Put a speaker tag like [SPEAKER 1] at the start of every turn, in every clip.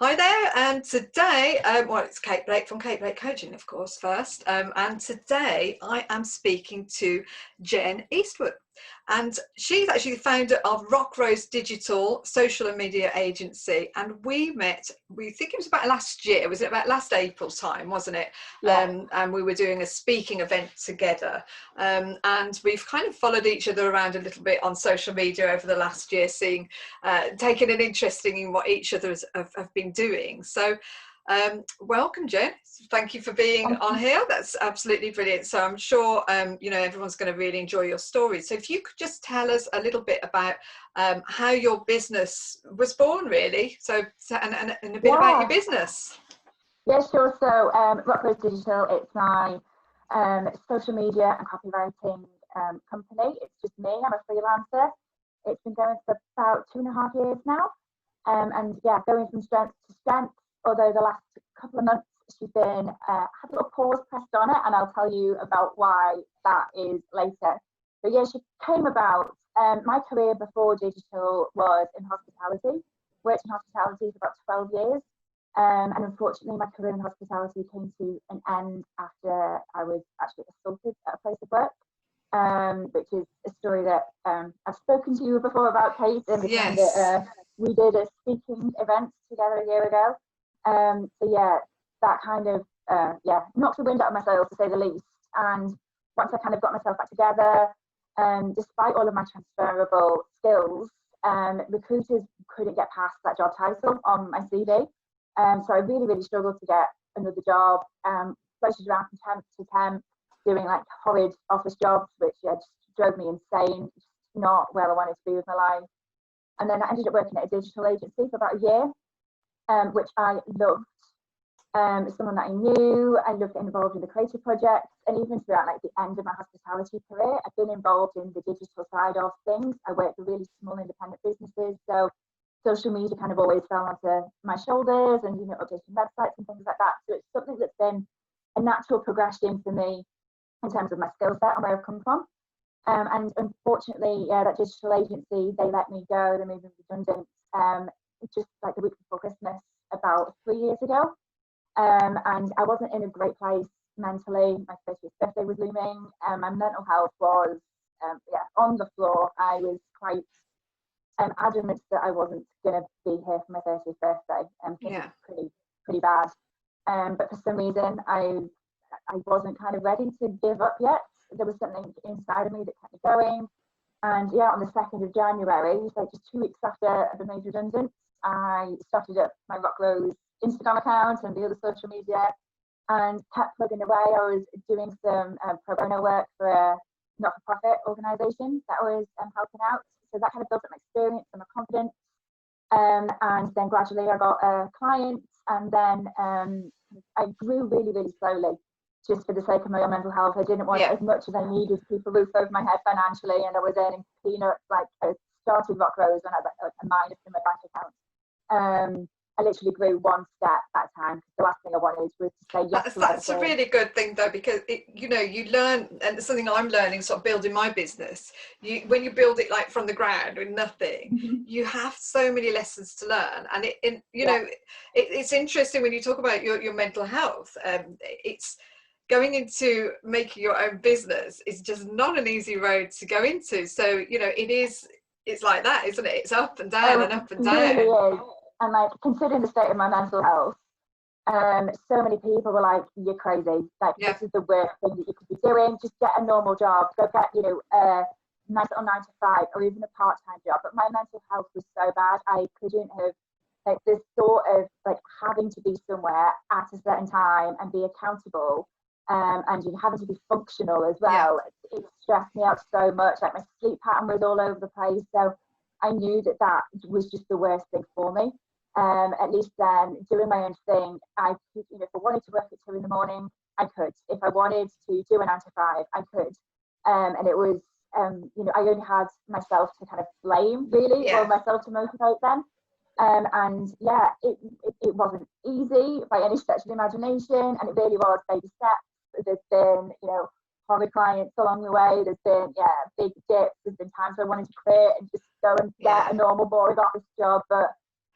[SPEAKER 1] Hi there, and today, well, it's Kate Blake from Kate Blake Coaching, of course, first. And today I am speaking to Jen Eastwood. And she's actually the founder of Rock Rose Digital social and media agency. And we met, we think it was about last year, was it about last April time, wasn't it?
[SPEAKER 2] Yeah.
[SPEAKER 1] And we were doing a speaking event together. And we've kind of followed each other around a little bit on social media over the last year, seeing, taking an interest in what each other have been doing. So welcome, Jen. Thank you for being on here. That's absolutely brilliant. So I'm sure everyone's going to really enjoy your story. So if you could just tell us a little bit about how your business was born, really. So and a bit about your business.
[SPEAKER 2] Yeah, sure. So Rock Rose Digital, it's my social media and copywriting company. It's just me. I'm a freelancer. It's been going for about 2.5 years now. And yeah, going from strength to strength. Although the last couple of months she's been had a little pause pressed on it, and I'll tell you about why that is later. But yeah, she came about. My career before digital was in hospitality. Worked in hospitality for about 12 years, and unfortunately, my career in hospitality came to an end after I was actually assaulted at a place of work. Which is a story that I've spoken to you before about, Kate, and the time that we did a speaking event together a year ago. So yeah, that kind of knocked the wind out of my sails, to say the least. And once I kind of got myself back together, despite all of my transferable skills, recruiters couldn't get past that job title on my CV. So I really struggled to get another job. Floated around from temp to temp, doing like horrid office jobs, which just drove me insane. It's not where I wanted to be with my life. And then I ended up working at a digital agency for about a year, which I loved. Someone that I knew, I loved getting involved in the creative projects, and even throughout like the end of my hospitality career, I've been involved in the digital side of things. I worked for really small independent businesses, so social media kind of always fell onto my shoulders, and updating websites and things like that. So it's something that's been a natural progression for me in terms of my skill set and where I've come from. And unfortunately, that digital agency, they let me go. They made me redundant just like the week before Christmas, about 3 years ago. And I wasn't in a great place mentally. My 30th birthday was looming. My mental health was on the floor. I was quite adamant that I wasn't going to be here for my 30th birthday. It was pretty bad. But for some reason, I wasn't kind of ready to give up yet. There was something inside of me that kept me going. And yeah, on the 2nd of January, like just 2 weeks after I'd been made redundant, I started up my Rock Rose Instagram account and the other social media, and kept plugging away. I was doing some pro bono work for a not-for-profit organisation that I was helping out. So that kind of built up my experience and my confidence. And then gradually I got a client, and then I grew really slowly, just for the sake of my own mental health. I didn't want as much as I needed to keep a roof over my head financially, and I was earning peanuts. Like, I started Rock Rose when I had a minus in my bank account. I literally grew one step at a time. The last thing I wanted was to say yes.
[SPEAKER 1] That's a really good thing, though, because you learn, and it's something I'm learning, sort of building my business. When you build it like from the ground with nothing, you have so many lessons to learn, and it's interesting when you talk about your mental health. It's going into making your own business is just not an easy road to go into. So it's like that, isn't it? It's up and down and up and down.
[SPEAKER 2] It really is. And like, considering the state of my mental health, so many people were like, "You're crazy. Like, this is the worst thing that you could be doing. Just get a normal job. Go get, a nice little 9 to 5 or even a part-time job." But my mental health was so bad, I couldn't have, like, this thought of like having to be somewhere at a certain time and be accountable, and you having to be functional as well. It stressed me out so much. Like, my sleep pattern was all over the place. So I knew that was just the worst thing for me. At least then, doing my own thing, I could, if I wanted to work at 2 a.m, I could. If I wanted to do a 9 to 5, I could. And it was, I only had myself to kind of blame, really, or myself to motivate them. And yeah, it wasn't easy by any stretch of the imagination, and it really was baby steps. There's been, horrid clients along the way. There's been, big dips. There's been times where I wanted to quit and just go and get a normal, boring office job, but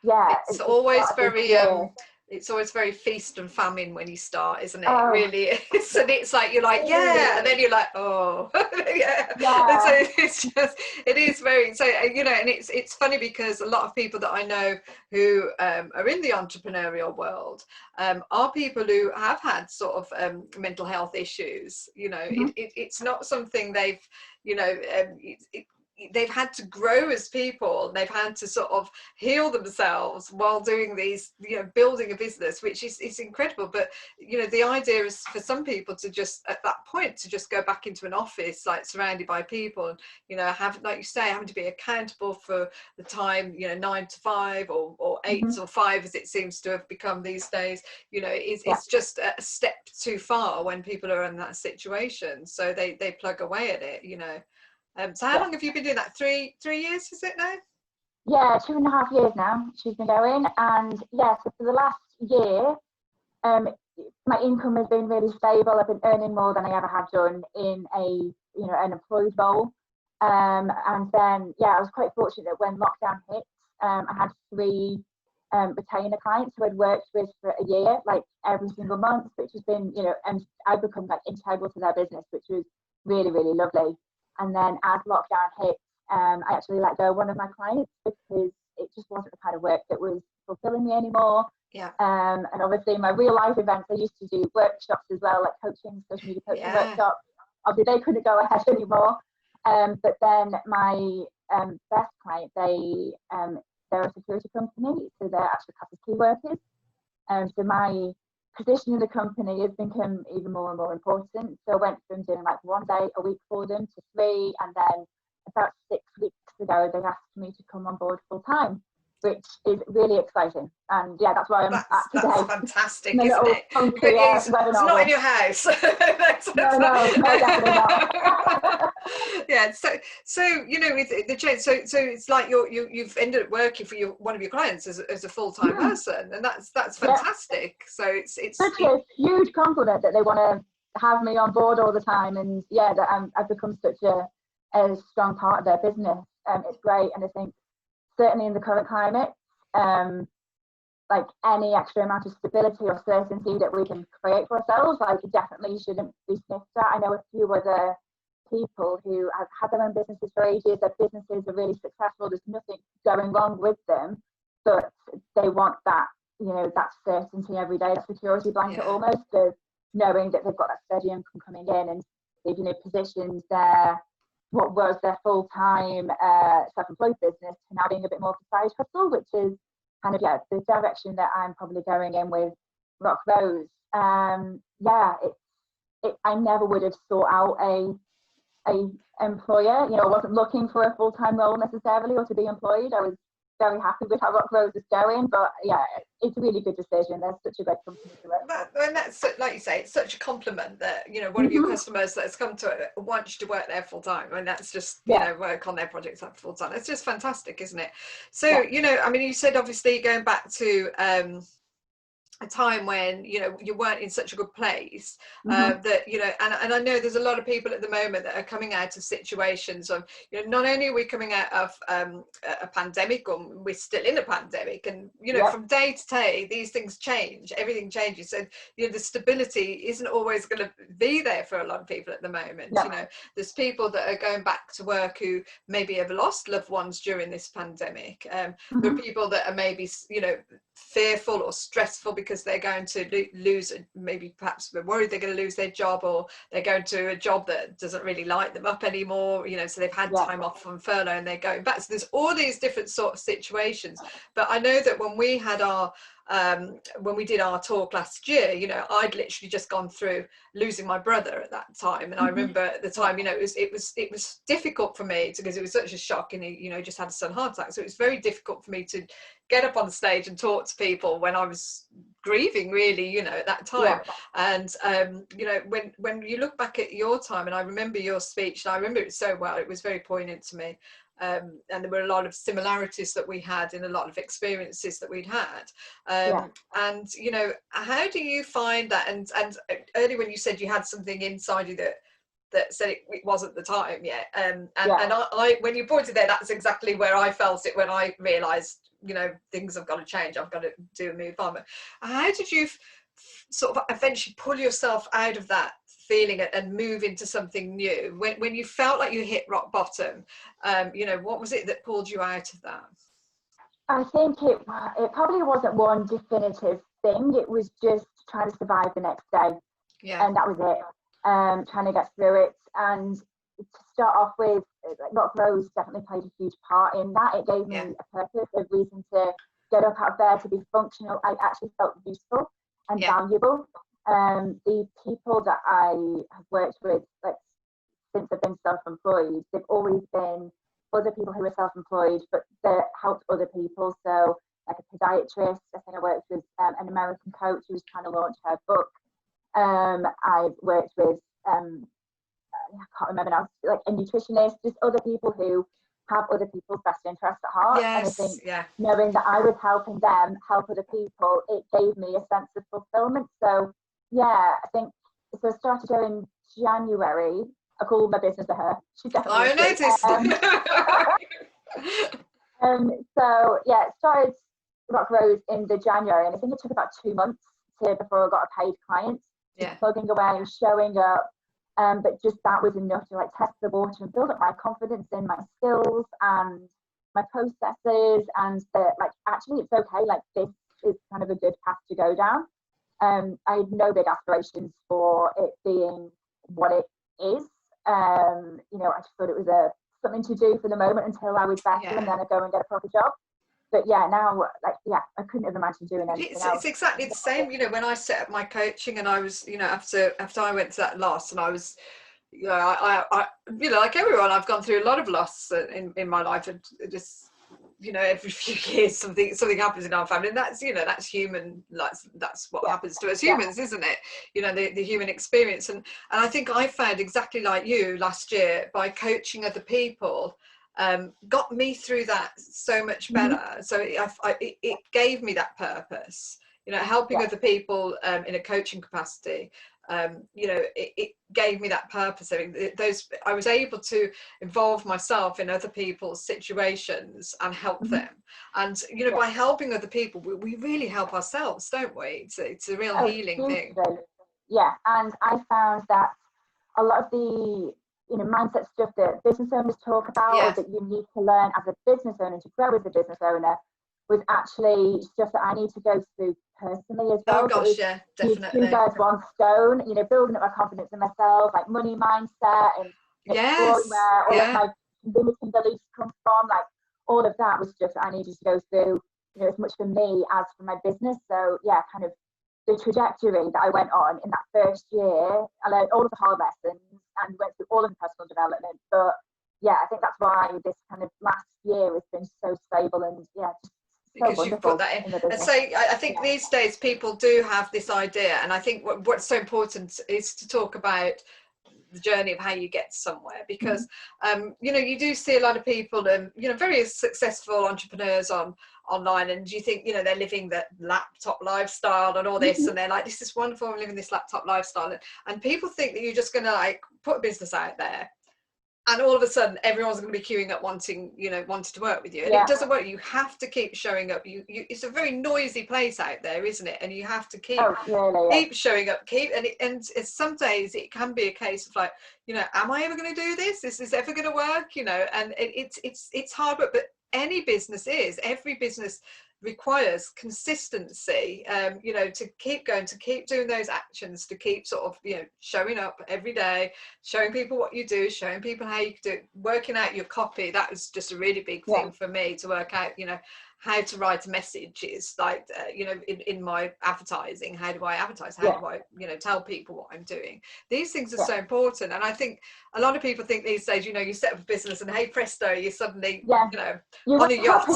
[SPEAKER 2] Yeah,
[SPEAKER 1] It's
[SPEAKER 2] it's just
[SPEAKER 1] always
[SPEAKER 2] started this
[SPEAKER 1] very
[SPEAKER 2] year.
[SPEAKER 1] it's always very feast and famine when you start, isn't it? It
[SPEAKER 2] Oh,
[SPEAKER 1] really is. And it's like you're like, yeah, and
[SPEAKER 2] really?
[SPEAKER 1] then you're like, oh, yeah. And so
[SPEAKER 2] Yeah.
[SPEAKER 1] it's just, it is very, so you know, and it's funny because a lot of people that I know who are in the entrepreneurial world are people who have had sort of mental health issues. You know,
[SPEAKER 2] Mhm.
[SPEAKER 1] it's not something they've, you know, they've had to grow as people. They've had to sort of heal themselves while doing these, you know, building a business, which is incredible. But you know, the idea is for some people to just at that point to just go back into an office like surrounded by people, and you know, have, like you say, having to be accountable for the time, you know, 9 to 5 or 8
[SPEAKER 2] Mhm.
[SPEAKER 1] or 5 as it seems to have become these days. You know,
[SPEAKER 2] Yeah.
[SPEAKER 1] it's just a step too far when people are in that situation, so they plug away at it, you know. So how
[SPEAKER 2] Yeah.
[SPEAKER 1] long have you been doing that? Three years, is it now?
[SPEAKER 2] Yeah, 2.5 years now she's been going, and yeah, so for the last year, um, my income has been really stable. I've been earning more than I ever have done in a, you know, an employed role. And then yeah, I was quite fortunate that when lockdown hit, I had 3 retainer clients who I'd worked with for a year, like every single month, which has been, you know, and I've become like integral to their business, which was really, really lovely. And then as lockdown hit, I actually let go of one of my clients because it just wasn't the kind of work that was fulfilling me anymore.
[SPEAKER 1] Yeah.
[SPEAKER 2] And obviously my real life events, I used to do workshops as well, like coaching, social media coaching
[SPEAKER 1] Yeah.
[SPEAKER 2] workshops. Obviously they couldn't go ahead anymore. But then my best client, they're a security company, so they're actually classed as key workers. So my position in the company has become even more and more important. So I went from doing like 1 day a week for them to 3, and then about 6 weeks ago they asked me to come on board full time, which is really exciting. And yeah, that's where I'm at
[SPEAKER 1] That's
[SPEAKER 2] today.
[SPEAKER 1] fantastic,
[SPEAKER 2] In a
[SPEAKER 1] isn't
[SPEAKER 2] little
[SPEAKER 1] it?
[SPEAKER 2] funky
[SPEAKER 1] But it's
[SPEAKER 2] webinar
[SPEAKER 1] not in
[SPEAKER 2] room.
[SPEAKER 1] your house.
[SPEAKER 2] No, no, no, definitely not.
[SPEAKER 1] Yeah. So you know, with the change, so it's like you've ended up working for one of your clients as a full-time
[SPEAKER 2] Mm,
[SPEAKER 1] person, and that's
[SPEAKER 2] yeah,
[SPEAKER 1] fantastic. So it's
[SPEAKER 2] such a huge compliment that they want to have me on board all the time, and yeah, that I've become such a strong part of their business. It's great, and I think certainly in the current climate, um, like any extra amount of stability or certainty that we can create for ourselves, like definitely shouldn't be sniffed at. I know a few other people who have had their own businesses for ages. Their businesses are really successful. There's nothing going wrong with them, but they want that, you know, that certainty every day, that security blanket
[SPEAKER 1] yeah.
[SPEAKER 2] almost of knowing that they've got that steady income coming in, and they've, you know, positioned their what was their full-time self-employed business to now being a bit more of a side hustle, which is kind of, yeah, the direction that I'm probably going in with Rock Rose. Yeah, I never would have sought out a employer. You know, I wasn't looking for a full-time role necessarily or to be employed. I was very happy with how Rock Rose is going, but yeah, it's a really good decision. There's such a great company to work for.
[SPEAKER 1] And that's like you say, it's such a compliment that, you know, one of your
[SPEAKER 2] Mm-hmm.
[SPEAKER 1] customers that's come to it wants you to work there full time, and that's just, you
[SPEAKER 2] Yeah,
[SPEAKER 1] know, work on their projects like full time. It's just fantastic, isn't it? So
[SPEAKER 2] yeah.
[SPEAKER 1] you know, I mean, you said obviously going back to a time when, you know, you weren't in such a good place,
[SPEAKER 2] Mm-hmm.
[SPEAKER 1] that, you know, and I know there's a lot of people at the moment that are coming out of situations of, you know, not only are we coming out of a pandemic, or we're still in a pandemic, and you know,
[SPEAKER 2] Yep.
[SPEAKER 1] from day to day these things change, everything changes, and you know, the stability isn't always going to be there for a lot of people at the moment.
[SPEAKER 2] Yeah.
[SPEAKER 1] You know, there's people that are going back to work who maybe have lost loved ones during this pandemic. There are
[SPEAKER 2] Mm-hmm.
[SPEAKER 1] people that are maybe, you know, fearful or stressful because they're going to lose, maybe perhaps they're worried they're going to lose their job, or they're going to a job that doesn't really light them up anymore, you know, so they've had
[SPEAKER 2] Yeah.
[SPEAKER 1] time off from furlough and they're going back. So there's all these different sort of situations. But I know that when we had our when we did our talk last year, you know, I'd literally just gone through losing my brother at that time, and I
[SPEAKER 2] Mm-hmm.
[SPEAKER 1] remember at the
[SPEAKER 2] Yeah.
[SPEAKER 1] time, you know, it was difficult for me because it was such a shock, and he, you know, just had a sudden heart attack, so it was very difficult for me to get up on the stage and talk to people when I was grieving, really, you know, at that time.
[SPEAKER 2] Yeah.
[SPEAKER 1] And you know, when you look back at your time, and I remember your speech, and I remember it so well, it was very poignant to me. And there were a lot of similarities that we had in a lot of experiences that we'd had.
[SPEAKER 2] Yeah.
[SPEAKER 1] And you know, how do you find that? And earlier when you said you had something inside you that that said it wasn't the time yet. And I, when you pointed there, that's exactly where I felt it when I realised, you know, things have got to change. I've got to do a move on. But how did you sort of eventually pull yourself out of that feeling and move into something new when you felt like you hit rock bottom? You know, what was it that pulled you out of that?
[SPEAKER 2] I think it probably wasn't one definitive thing. It was just trying to survive the next day.
[SPEAKER 1] Yeah.
[SPEAKER 2] And that was it. Trying to get through it. And to start off with, Rock Rose definitely played a huge part in that. It gave me a purpose, a reason to get up out there, to be functional. I actually felt useful and valuable. The people that I have worked with, like, since I've been self-employed, they've always been other people who are self-employed, but that helped other people. So, like a podiatrist, I think I worked with an American coach who was trying to launch her book. I've worked with, I can't remember now, like a nutritionist, just other people who have other people's best interests at heart.
[SPEAKER 1] Yes,
[SPEAKER 2] and I think knowing that I was helping them help other people, it gave me a sense of fulfillment. So yeah, I think, so I started her in January. I call my business to her. She's definitely so yeah, started Rock Rose in the January, and I think it took about 2 months before I got a paid client. Plugging away, showing up, but just that was enough to like test the water and build up my confidence in my skills and my processes, and that like actually it's okay, like this is kind of a good path to go down. I had no big aspirations for it being what it is. You know, I just thought it was something to do for the moment until I was better, and then I'd go and get a proper job. But yeah, now, like, I couldn't have imagined doing anything else.
[SPEAKER 1] It's exactly the same. You know, when I set up my coaching, and I was, you know, after I went to that loss, and I was, you know, I you know, like everyone, I've gone through a lot of loss in my life, and just, you know, every few years something happens in our family, and that's, you know, that's human. That's what happens to us humans, isn't it? You know, the human experience. And I think I found exactly like you last year, by coaching other people, got me through that so much better. So it gave me that purpose, you know, helping other people in a coaching capacity. You know, it gave me that purpose. I mean, I was able to involve myself in other people's situations and help them. And, you know, by helping other people, we really help ourselves, don't we? It's a real healing thing.
[SPEAKER 2] Yeah, and I found that a lot of the, you know, mindset stuff that business owners talk about, or that you need to learn as a business owner to grow as a business owner, was actually stuff that I need to go through personally as well.
[SPEAKER 1] Oh gosh, yeah, definitely.
[SPEAKER 2] 2 birds, 1 stone. You know, building up my confidence in myself, like money mindset, and exploring where all of my limiting beliefs come from. Like all of that was stuff that I needed to go through, you know, as much for me as for my business. So yeah, kind of the trajectory that I went on in that first year, I learned all of the hard lessons and went through all of the personal development. But yeah, I think that's why this kind of last year has been so stable, and just
[SPEAKER 1] because you've put that in. And so I think these days people do have this idea, and I think what's so important is to talk about the journey of how you get somewhere, because you know, you do see a lot of people, you know, very successful entrepreneurs online, and you think, you know, they're living that laptop lifestyle and all this, and they're like, this is wonderful, I'm living this laptop lifestyle, and people think that you're just going to like put a business out there, and all of a sudden everyone's going to be queuing up wanting to work with you, and it doesn't work. You have to keep showing up. You it's a very noisy place out there, isn't it? And you have to keep showing up, and some days it can be a case of like, you know, am I ever going to do this? Is this ever going to work? You know, and it's hard work, but every business requires consistency, you know, to keep going, to keep doing those actions, to keep sort of, you know, showing up every day, showing people what you do, showing people how you do it, working out your copy. That was just a really big thing for me, to work out, you know, how to write messages, like, you know, in my advertising. How do I advertise? How do I, you know, tell people what I'm doing? These things are so important. And I think a lot of people think these days, you know, you set up a business and hey presto, you're suddenly, you know, on a yacht.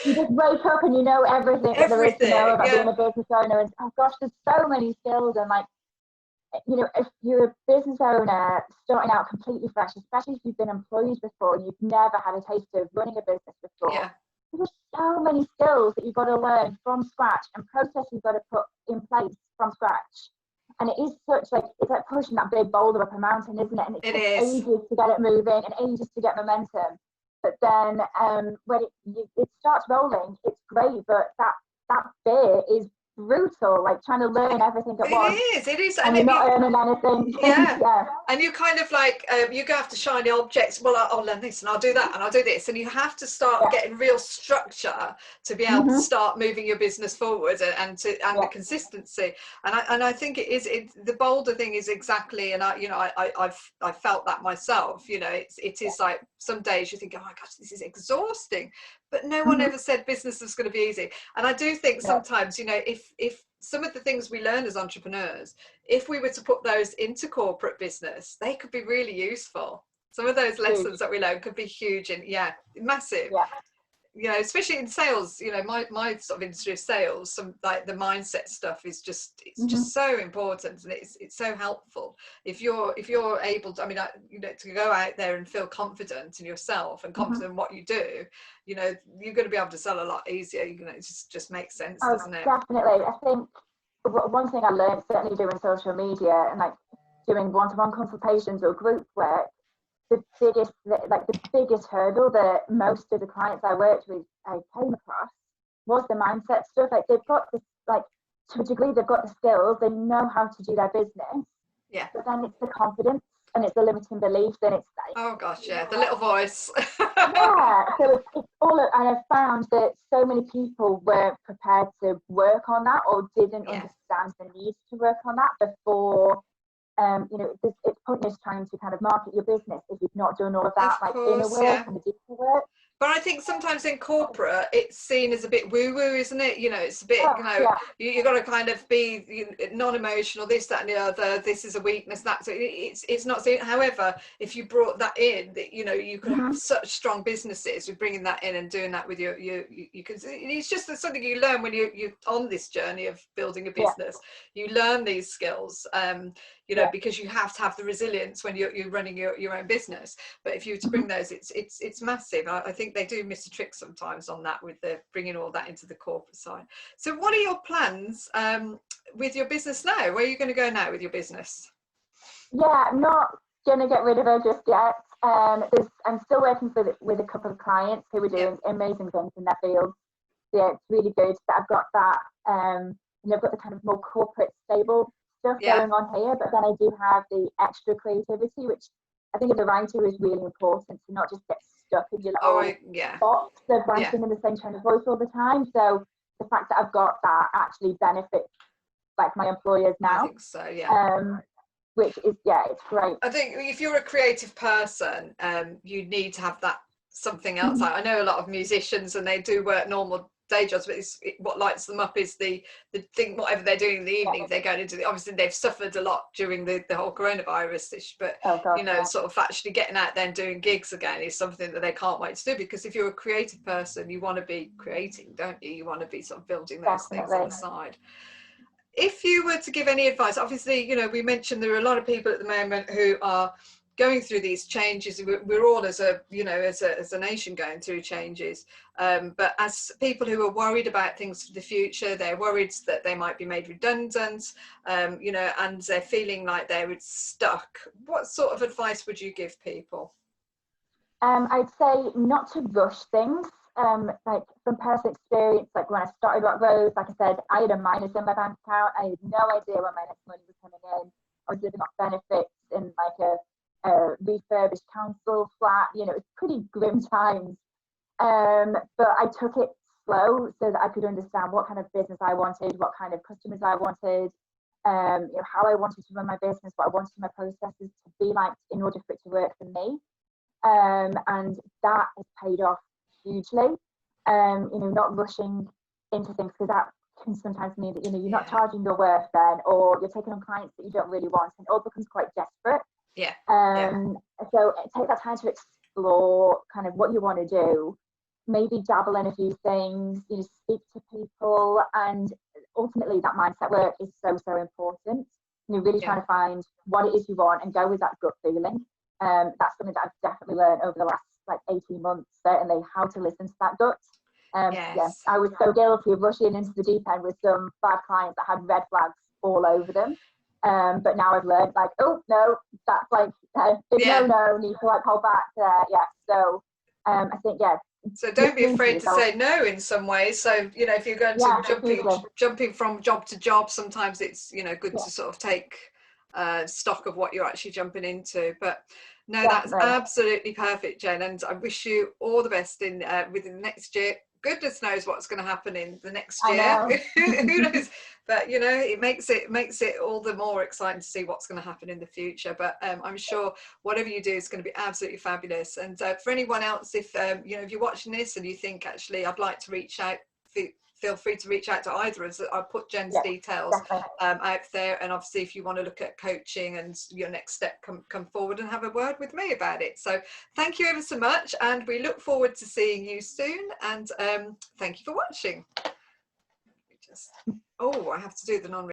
[SPEAKER 2] You just wake up and you know everything there is to know about being a business owner. And oh gosh, there's so many skills. And like, you know, if you're a business owner starting out completely fresh, especially if you've been employed before and you've never had a taste of running a business before, there's so many skills that you've got to learn from scratch, and processes you've got to put in place from scratch. And it is such like, it's like pushing that big boulder up a mountain, isn't it? And it
[SPEAKER 1] It
[SPEAKER 2] takes
[SPEAKER 1] is.
[SPEAKER 2] ages to get it moving and ages to get momentum. But then when it starts rolling, it's great, but that bit is brutal, like trying to learn everything at once.
[SPEAKER 1] It is,
[SPEAKER 2] And you're not earning anything.
[SPEAKER 1] Yeah.
[SPEAKER 2] Yeah.
[SPEAKER 1] And you kind of like, you go after shiny objects. Well, I'll learn this and I'll do that and I'll do this. And you have to start getting real structure to be able to start moving your business forward and the consistency. And I think the bolder thing is exactly, and I've felt that myself, you know, it is like some days you think, oh my gosh, this is exhausting, but no one ever said business is going to be easy. And I do think sometimes, you know, if some of the things we learn as entrepreneurs, if we were to put those into corporate business, they could be really useful. Some of those lessons that we learn could be huge and massive.
[SPEAKER 2] Yeah.
[SPEAKER 1] You know, especially in sales, you know, my sort of industry of sales, some like the mindset stuff is just, it's just so important, and it's so helpful. If you're able to, I mean, you know, to go out there and feel confident in yourself and confident in what you do, you know, you're going to be able to sell a lot easier. You know, it just makes sense, doesn't it?
[SPEAKER 2] Definitely. I think one thing I learned, certainly doing social media and like doing one-to-one consultations or group work, the biggest hurdle that most of the clients I worked with I came across was the mindset stuff. Like they've got this, like to a degree, they've got the skills, they know how to do their business.
[SPEAKER 1] Yeah.
[SPEAKER 2] But then it's the confidence and it's the limiting belief, and it's like,
[SPEAKER 1] oh gosh, yeah, the little voice.
[SPEAKER 2] So it's all, and I've found that so many people weren't prepared to work on that or didn't understand the need to work on that before. You know, it's pointless trying to kind of market your business if you've not done all of that, like inner work and the deeper work.
[SPEAKER 1] But I think sometimes in corporate, it's seen as a bit woo-woo, isn't it? You know, it's a bit, you know, you've got to kind of be non-emotional, this, that, and the other. This is a weakness. That, so it's not seen. However, if you brought that in, you know, you could have such strong businesses with bringing that in and doing that with you can. It's just something you learn when you're on this journey of building a business. You learn these skills. You know, because you have to have the resilience when you're running your own business. But if you were to bring those, it's massive. I think they do miss a trick sometimes on that with the bringing all that into the corporate side. So what are your plans with your business now? Where are you going to go now with your business?
[SPEAKER 2] Yeah, I'm not going to get rid of it just yet. I'm still working with a couple of clients who are doing amazing things in their field. Yeah, it's really good that I've got that. And I've got the kind of more corporate stable stuff going on here, but then I do have the extra creativity, which I think as a writer is really important, to not just get stuck in your little box of writing in the same tone of voice all the time. So the fact that I've got that actually benefits like my employers now.
[SPEAKER 1] I think so,
[SPEAKER 2] which is it's great.
[SPEAKER 1] I think if you're a creative person, you need to have that something else. I know a lot of musicians and they do work normal day jobs, but what lights them up is the thing, whatever they're doing in the evening, they're going into obviously they've suffered a lot during the whole coronavirus issue, but you know, sort of actually getting out there and doing gigs again is something that they can't wait to do, because if you're a creative person, you want to be creating, don't you? You want to be sort of building those things on the side. If you were to give any advice, obviously, you know, we mentioned there are a lot of people at the moment who are going through these changes. We're all as a nation going through changes, but as people who are worried about things for the future, they're worried that they might be made redundant, you know, and they're feeling like they're stuck. What sort of advice would you give people?
[SPEAKER 2] I'd say not to rush things. Like from personal experience, like when I started Rock Rose, like I said, I had a minus in my bank account. I had no idea when my next money was coming in. I was living off benefits in like a refurbished council flat. You know, it's pretty grim times. But I took it slow so that I could understand what kind of business I wanted, what kind of customers I wanted, you know, how I wanted to run my business, what I wanted my processes to be like in order for it to work for me. And that has paid off hugely. You know, not rushing into things, because that can sometimes mean that, you know, you're not charging your worth then, or you're taking on clients that you don't really want, and it all becomes quite desperate. So take that time to explore kind of what you want to do, maybe dabble in a few things, you know, speak to people, and ultimately that mindset work is so important. You know, really trying to find what it is you want and go with that gut feeling. That's something that I've definitely learned over the last like 18 months, certainly, how to listen to that gut. Yes, I was so guilty of rushing into the deep end with some bad clients that had red flags all over them. But now I've learned, like, oh no, that's like it's no, need to like hold back there. Yeah. So I think
[SPEAKER 1] so don't be afraid to
[SPEAKER 2] yourself.
[SPEAKER 1] say no in some ways. So, you know, if you're going to jumping from job to job, sometimes it's, you know, good to sort of take stock of what you're actually jumping into. But no, that's absolutely perfect, Jen, and I wish you all the best in within the next year. Goodness knows what's going to happen in the next year. Who knows? But you know, it makes it all the more exciting to see what's going to happen in the future. But I'm sure whatever you do is going to be absolutely fabulous. And for anyone else, if you know, if you're watching this and you think actually I'd like to reach out, feel free to reach out to either of us. I'll put Jen's details out there, and obviously if you want to look at coaching and your next step, come forward and have a word with me about it. So thank you ever so much, and we look forward to seeing you soon, and thank you for watching. I have to do the non